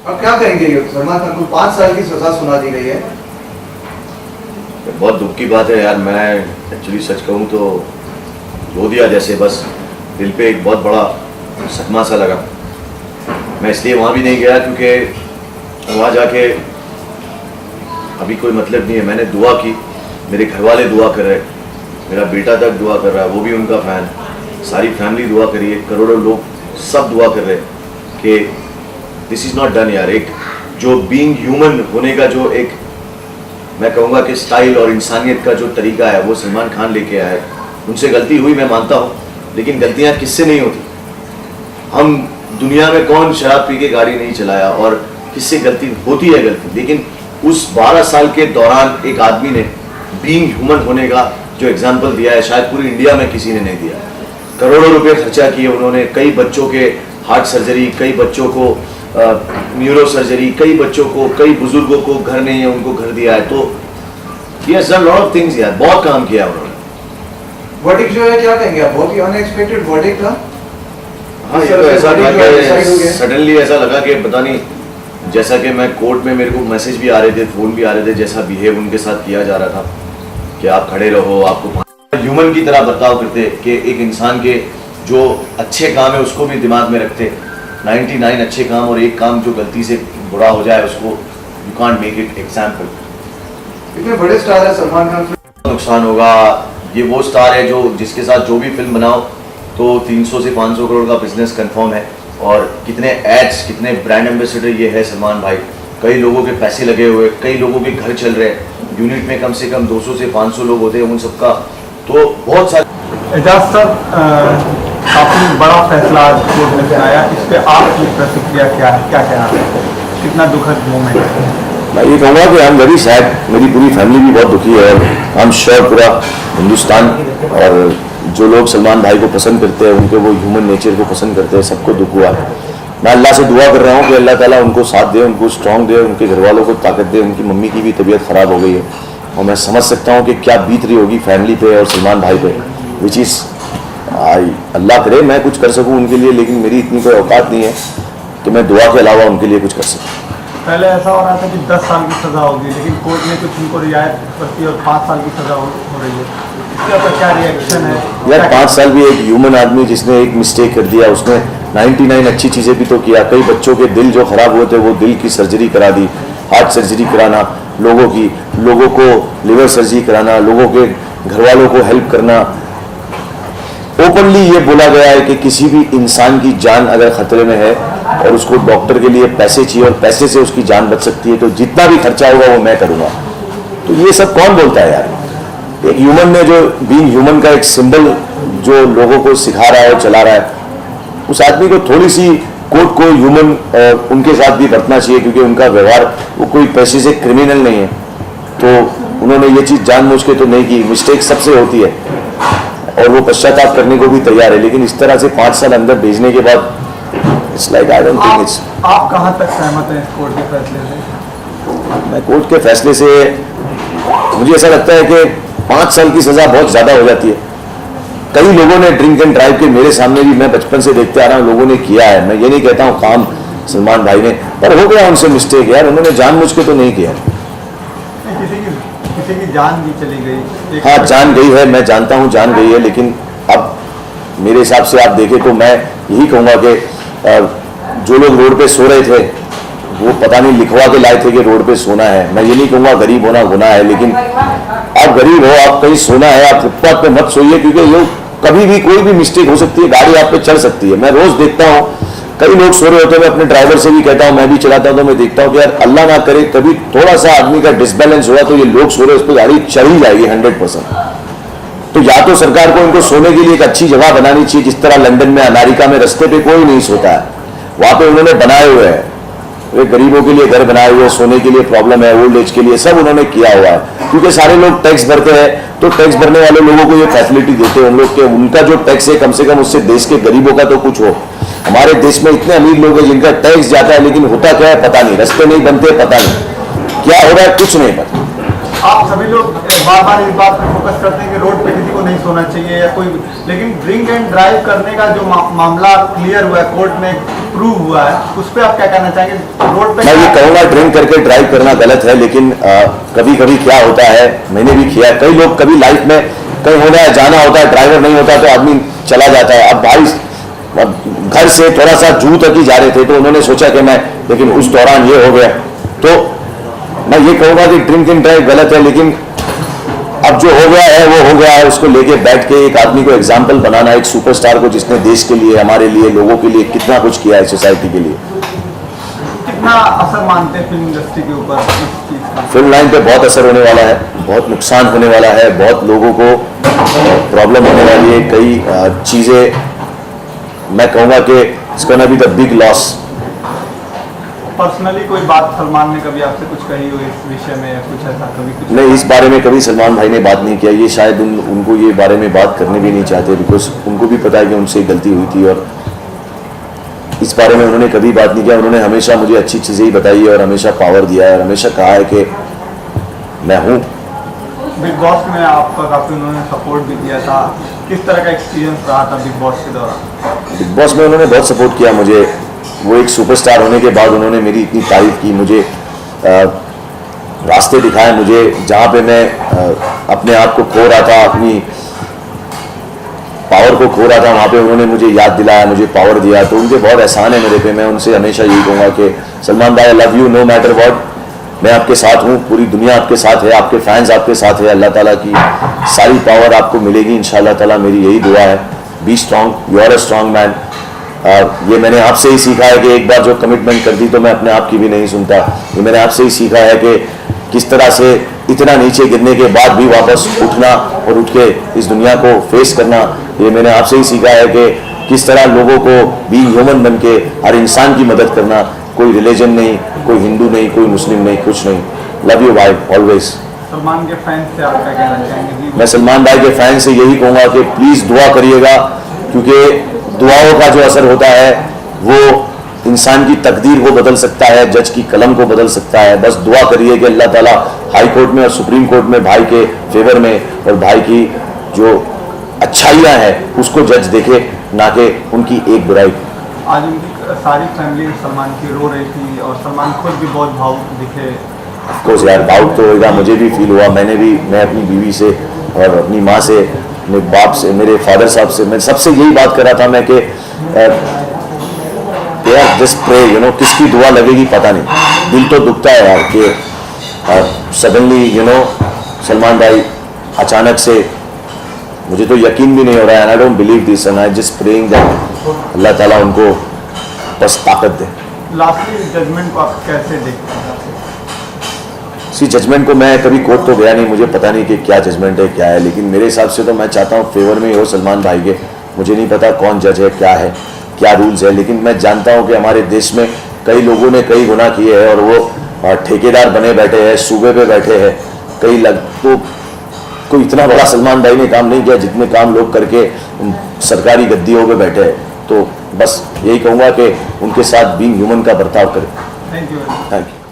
अब क्या कहेंगे, सलमान खान को 5 साल की सजा सुना दी गई है। बहुत दुख की बात है यार। मैं एक्चुअली सच कहूँ तो रो दिया जैसे, बस दिल पे एक बहुत बड़ा सदमा सा लगा। मैं इसलिए वहाँ भी नहीं गया क्योंकि वहाँ जाके अभी कोई मतलब नहीं है। मैंने दुआ की, मेरे घर वाले दुआ कर रहे, मेरा बेटा तक दुआ कर रहा है, वो भी उनका फ़ैन, सारी फैमिली दुआ करी है, करोड़ों लोग सब दुआ कर रहे कि दिस इज़ नॉट डन यार। एक जो बीइंग ह्यूमन होने का जो एक मैं कहूँगा कि स्टाइल और इंसानियत का जो तरीका है वो सलमान खान लेके आए। उनसे गलती हुई मैं मानता हूँ, लेकिन गलतियाँ किससे नहीं होती। हम दुनिया में कौन शराब पी के गाड़ी नहीं चलाया, और किससे गलती होती है गलती। लेकिन उस 12 साल के दौरान एक आदमी ने बीइंग ह्यूमन होने का जो एग्जाम्पल दिया है, शायद पूरी इंडिया में किसी ने नहीं दिया। करोड़ों रुपए खर्चा किए उन्होंने, कई बच्चों के हार्ट सर्जरी, कई बच्चों को न्यूरो सर्जरी, कई बच्चों को, कई बुजुर्गों को घर नहीं है उनको घर दिया है। तो ये लॉट ऑफ थिंग्स यार, बहुत काम किया उन्होंने। वर्डिक्ट जो है क्या कहेंगे आप, बहुत ही अनएक्सपेक्टेड वर्डिक्ट था। हाँ, ये तो ऐसा था कि सडनली ऐसा लगा कि पता नहीं, जैसा कि मैं कोर्ट में मेरे को मैसेज भी आ रहे थे, फ़ोन भी आ रहे थे, जैसा बिहेव उनके साथ किया जा रहा था कि आप खड़े रहो, आपको ह्यूमन की तरह बर्ताव करते कि एक इंसान के जो अच्छे काम है उसको भी दिमाग में रखते। 99 अच्छे काम और एक काम जो गलती से बुरा हो जाए उसको you can't make it example. इतने बड़े स्टार है सलमान खान, नुकसान होगा। ये वो स्टार है जो जिसके साथ जो भी फिल्म बनाओ तो 300 से 500 करोड़ का बिजनेस कंफर्म है। और कितने एड्स, कितने ब्रांड एम्बेसडर ये है सलमान भाई, कई लोगों के पैसे लगे हुए, कई लोगों के घर चल रहे हैं। यूनिट में कम से कम 200 से 500 लोग होते हैं उन सबका, तो बहुत सारे। एजाज सर, आपने बड़ा फैसला आज कोर्ट ने सुनाया, इस पे आपकी प्रतिक्रिया क्या है, क्या कहना है, कितना दुखद मोमेंट है? मैं ये कहूँगा कि आई एम वेरी सैड, मेरी पूरी फैमिली भी बहुत दुखी है, और आई एम श्योर पूरा हिंदुस्तान और जो लोग सलमान भाई को पसंद करते हैं, उनके वो ह्यूमन नेचर को पसंद करते हैं, सबको दुख हुआ है। मैं अल्लाह से दुआ कर रहा हूँ कि अल्लाह ताला उनको साथ दे, उनको स्ट्रॉन्ग दे, उनके घर वालों को ताकत दे। उनकी मम्मी की भी तबीयत ख़राब हो गई है और मैं समझ सकता हूँ कि क्या बीत रही होगी फैमिली पे और सलमान भाई पे, विच इज़ अल्लाह करे मैं कुछ कर सकूँ उनके लिए, लेकिन मेरी इतनी कोई औकात नहीं है कि मैं दुआ के अलावा उनके लिए कुछ कर सकूँ। पहले ऐसा हो रहा था कि 10 साल की सज़ा होगी, लेकिन कोर्ट ने कुछ उनको रियायत करती और 5 साल की सज़ा हो रही है, इसके ऊपर क्या रिएक्शन है? यार 5 साल भी एक ह्यूमन आदमी जिसने एक मिस्टेक कर दिया, उसने 99 अच्छी चीज़ें भी तो किया। कई बच्चों के दिल जो ख़राब हुए थे वो दिल की सर्जरी करा दी, हार्ट सर्जरी कराना लोगों की, लोगों को लिवर सर्जरी कराना, लोगों के घर वालों को हेल्प करना। ओपनली ये बोला गया है कि किसी भी इंसान की जान अगर खतरे में है और उसको डॉक्टर के लिए पैसे चाहिए और पैसे से उसकी जान बच सकती है, तो जितना भी खर्चा होगा वो मैं करूँगा। तो ये सब कौन बोलता है यार? एक ह्यूमन ने जो बीइंग ह्यूमन का एक सिंबल जो लोगों को सिखा रहा है और चला रहा है, उस आदमी को थोड़ी सी कोर्ट को ह्यूमन उनके साथ भी बरतना चाहिए, क्योंकि उनका व्यवहार, वो कोई पैसे से क्रिमिनल नहीं है। तो उन्होंने ये चीज़ जानबूझ के तो नहीं की, मिस्टेक सबसे होती है और वो पश्चाताप करने को भी तैयार है, लेकिन इस तरह से 5 साल अंदर भेजने के बाद it's like I don't think it's. आप कहाँ तक सहमत हैं इस कोर्ट के फैसले से? मैं कोर्ट के फैसले से, मुझे ऐसा लगता है कि 5 साल की सज़ा बहुत ज़्यादा हो जाती है। कई लोगों ने ड्रिंक एंड ड्राइव के, मेरे सामने भी, मैं बचपन से देखते आ रहा हूँ, लोगों ने किया है। मैं ये नहीं कहता हूँ काम सलमान भाई ने, पर हो गया उनसे मिस्टेक यार, उन्होंने जानबूझ के तो नहीं किया। किसी की जान भी चली गई। हाँ, जान गई है, मैं जानता हूँ जान गई है, लेकिन अब मेरे हिसाब से आप देखें तो मैं यही कहूँगा कि जो लोग रोड पे सो रहे थे वो पता नहीं लिखवा के लाए थे कि रोड पे सोना है। मैं ये नहीं कहूँगा गरीब होना गुनाह है, लेकिन आप गरीब हो, आप कहीं सोना है, आप फुटपाथ पे मत सोइए, क्योंकि ये कभी भी कोई भी मिस्टेक हो सकती है, गाड़ी आप पे चढ़ सकती है। मैं रोज देखता हूँ कई लोग सो रहे होते हैं, मैं अपने ड्राइवर से भी कहता हूँ, मैं भी चलाता हूँ, तो मैं देखता हूँ कि यार अल्लाह ना करे कभी थोड़ा सा आदमी का डिसबैलेंस हुआ तो ये लोग सो रहे, उस पर गाड़ी चढ़ ही जाएगी 100%। तो या तो सरकार को इनको सोने के लिए एक अच्छी जगह बनानी चाहिए, जिस तरह लंदन में, अमेरिका में रास्ते पे कोई नहीं सोता है, वहां पे उन्होंने बनाए हुए हैं, वे गरीबों के लिए घर बनाए हुए, सोने के लिए प्रॉब्लम है, ओल्ड एज के लिए, सब उन्होंने किया हुआ है। क्योंकि सारे लोग टैक्स भरते हैं, तो टैक्स भरने वाले लोगों को ये फैसिलिटी देते हैं उन लोग के, उनका जो टैक्स है कम से कम उससे देश के गरीबों का तो कुछ हो। हमारे देश में इतने अमीर लोग हैं जिनका टैक्स जाता है, लेकिन होता क्या है पता नहीं, रास्ते नहीं बनते, पता नहीं क्या हो रहा है, कुछ नहीं पता। आप सभी लोग बार बार इस बात पर फोकस करते हैं कि रोड पे किसी को नहीं सोना चाहिए या कोई, लेकिन ड्रिंक एंड ड्राइव करने का जो मामला क्लियर हुआ है, कोर्ट में प्रूव हुआ है, उस पर आप क्या कहना चाहेंगे? रोड पे मैं ये कहूँगा ड्रिंक करके ड्राइव करना गलत है, लेकिन कभी कभी क्या होता है, मैंने भी किया है, कई लोग कभी लाइफ में कहीं होना है, जाना होता है, ड्राइवर नहीं होता तो आदमी चला जाता है। अब भाई घर से थोड़ा सा जू तक ही जा रहे थे तो उन्होंने सोचा कि मैं, लेकिन उस दौरान ये हो गया। तो मैं ये कहूँगा कि ड्रिंक एंड ड्राइव गलत है, लेकिन अब जो हो गया है वो हो गया है, उसको लेके बैठ के एक आदमी को एग्जाम्पल बनाना, एक सुपरस्टार को जिसने देश के लिए, हमारे लिए, लोगों के लिए कितना कुछ किया है, सोसाइटी के लिए। कितना असर मानते हैं फिल्म इंडस्ट्री के ऊपर इस चीज़ का? फिल्म लाइन पे बहुत असर होने वाला है, बहुत नुकसान होने वाला है, बहुत लोगों को प्रॉब्लम होने वाली है, कई चीज़ें, मैं कहूँगा कि it's gonna be the big loss. Personally कोई बात सलमान ने कभी आपसे कुछ कही हो इस विषय में, या कुछ ऐसा कभी कुछ? नहीं, इस बारे में कभी सलमान भाई ने बात नहीं किया, ये शायद उनको ये बारे में बात करने भी नहीं चाहते, बिकॉज उनको भी पता है कि उनसे गलती हुई थी, और इस बारे में उन्होंने कभी बात नहीं किया। उन्होंने हमेशा मुझे अच्छी चीज़ें ही बताई है और हमेशा पावर दिया है और हमेशा कहा है कि मैं हूँ। बिग बॉस में आपका काफ़ी उन्होंने सपोर्ट भी दिया था, किस तरह का एक्सपीरियंस रहा था बिग बॉस के दौरान? बिग बॉस में उन्होंने बहुत सपोर्ट किया मुझे, वो एक सुपरस्टार होने के बाद उन्होंने मेरी इतनी तारीफ की, मुझे रास्ते दिखाए, मुझे जहाँ पे मैं अपने आप को खो रहा था, अपनी पावर को खो रहा था, वहाँ पे उन्होंने मुझे याद दिलाया, मुझे पावर दिया, तो उनके बहुत एहसान है मेरे पे। मैं उनसे हमेशा यही कहूँगा कि सलमान भाई, I love you know matter what, मैं आपके साथ हूँ, पूरी दुनिया आपके साथ है, आपके फैंस आपके साथ है, अल्लाह ताला की सारी पावर आपको मिलेगी इंशाल्लाह ताला, मेरी यही दुआ है। Be strong, you are a strong man. ये मैंने आपसे ही सीखा है कि एक बार जो कमिटमेंट कर दी तो मैं अपने आप की भी नहीं सुनता। ये मैंने आपसे ही सीखा है कि किस तरह से इतना नीचे गिरने के बाद भी वापस उठना और उठ के इस दुनिया को फेस करना। ये मैंने आपसे ही सीखा है कि किस तरह लोगों को बीइंग ह्यूमन बन के हर इंसान की मदद करना, कोई रिलीजन नहीं, कोई हिंदू नहीं, कोई मुस्लिम नहीं, कुछ नहीं। लव यू भाई ऑलवेज। सलमान के फैंस से आप क्या कहना चाहेंगे? मैं सलमान भाई के फैन से यही कहूँगा कि प्लीज़ दुआ करिएगा, क्योंकि दुआओं का जो असर होता है वो इंसान की तकदीर को बदल सकता है, जज की कलम को बदल सकता है। बस दुआ करिए कि अल्लाह ताला हाई कोर्ट में और सुप्रीम कोर्ट में भाई के फेवर में और भाई की जो अच्छाइयाँ हैं उसको जज देखे, ना कि उनकी एक बुराई। आज उनकी सारी फैमिली सलमान की रो रही थी और सलमान खुद भी बहुत भावुक दिखे। ऑफकोर्स यार, डाउट तो होगा, मुझे भी फील हुआ। मैं अपनी बीवी से और अपनी माँ से, अपने बाप से, मेरे फादर साहब से, मैं सबसे यही बात कर रहा था मैं कि यार जस्ट प्रे, यू नो, किसकी दुआ लगेगी पता नहीं। दिल तो दुखता है यार कि सडनली यू नो सलमान भाई अचानक से, मुझे तो यकीन भी नहीं हो रहा है, I don't believe this and I just praying that Allah Taala उनको बस ताकत दे। लास्टली जजमेंट को आप कैसे देखते हैं? सी जजमेंट को मैं कभी कोर्ट तो गया नहीं, मुझे पता नहीं कि क्या जजमेंट है क्या है, लेकिन मेरे हिसाब से तो मैं चाहता हूँ फेवर में ही हो सलमान भाई के। मुझे नहीं पता कौन जज है, क्या रूल्स है, लेकिन मैं जानता हूँ कि हमारे देश में कई लोगों ने कई गुनाह किए हैं और वो ठेकेदार बने बैठे हैं, सूबे पे बैठे हैं, कई तो कोई इतना बड़ा सलमान भाई ने काम नहीं किया जितने काम लोग करके सरकारी गद्दियों पे बैठे हैं। तो बस यही कहूँगा कि उनके साथ बीइंग ह्यूमन का बर्ताव करें। Thank you. Thank you.